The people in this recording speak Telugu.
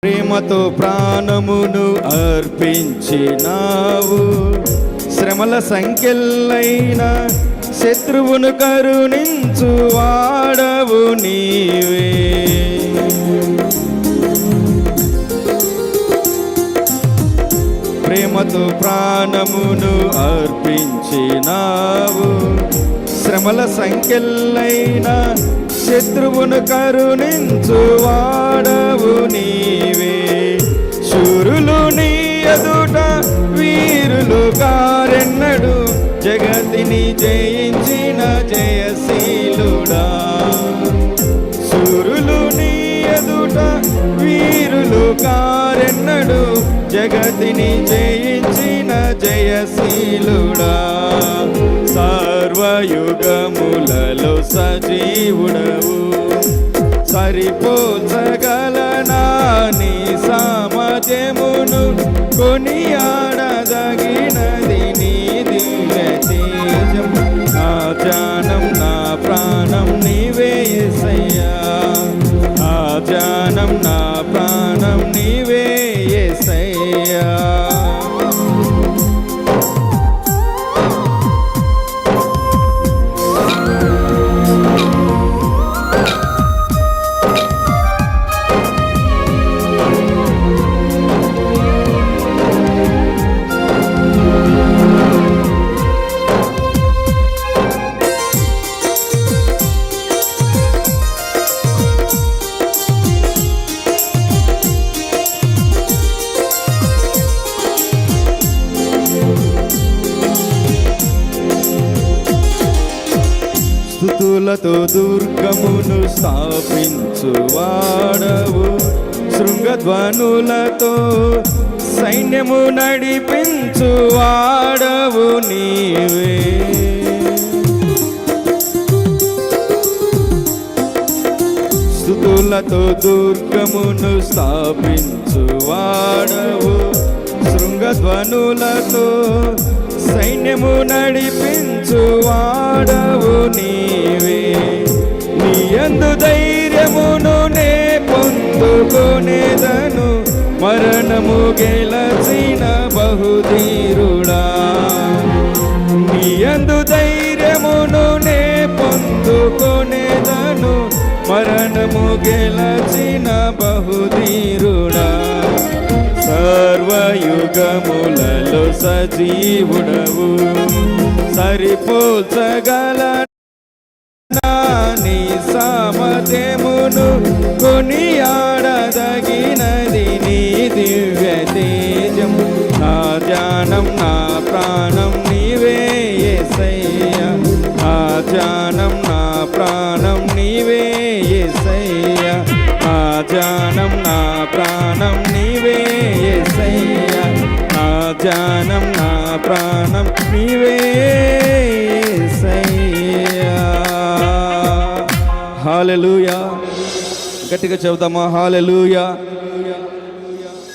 ప్రేమతో ప్రాణమును అర్పించినావు, శ్రమల సంఖ్యలైన శత్రువును కరుణించు వాడవు నీవే. ప్రేమతో ప్రాణమును అర్పించినావు, శ్రమల సంఖ్యలైన శత్రువును కరుణించు వాడవు నీవే. శూరులు నీ ఎదుట వీరులు కారెన్నడు, జగతిని జయించిన జయశీలుడా. శూరులు నీ ఎదుట వీరులు కారెన్నడు, జగతిని జయించిన జయశీలుడా. సర్వయుగములలో సజీవుడవు, సరిపోల్చగలనా నీ సామర్థ్యమును, కొనియాడదగినది నీ దివ్య తేజం. నా జానం నా ప్రాణం నీవే యేసయ్యా, నా జానం నా ప్రాణం నీవే యేసయ్యా. స్తుతులతో దుర్గమును స్థాపించు వాడవు, శృంగధ్వనులతో సైన్యము నడిపించు వాడవు నీవే. స్తుతులతో దుర్గమును స్థాపించు వాడవు, శృంగధ్వనులతో సైన్యము నడిపించు వాడవు నీవే. నీ యందు ధైర్యమును నే పొందుకొనేదను, మరణము గెలచిన బహుధీరుడా. నీ యందు ధైర్యమును నే పొందుకొనేదను, మరణము గెలచిన బహుధీరుడా. సర్వయుగములలో సజీవుడవు, సరిపోల్చగలనా నీ సామర్థ్యమును, కొనియాడదగినది నీ దివ్య తేజం. నా జానం నా ప్రాణం నీవే యేసయ్యా, నా జానం నా ప్రాణం నీవే యేసయ్యా, నా జానం నా ప్రాణం నీవే యేసయ్యా, నా జానం నా ప్రాణం నీవే యేసయ్యా. హల్లెలూయా. గట్టిగా చెబుతామా హల్లెలూయా.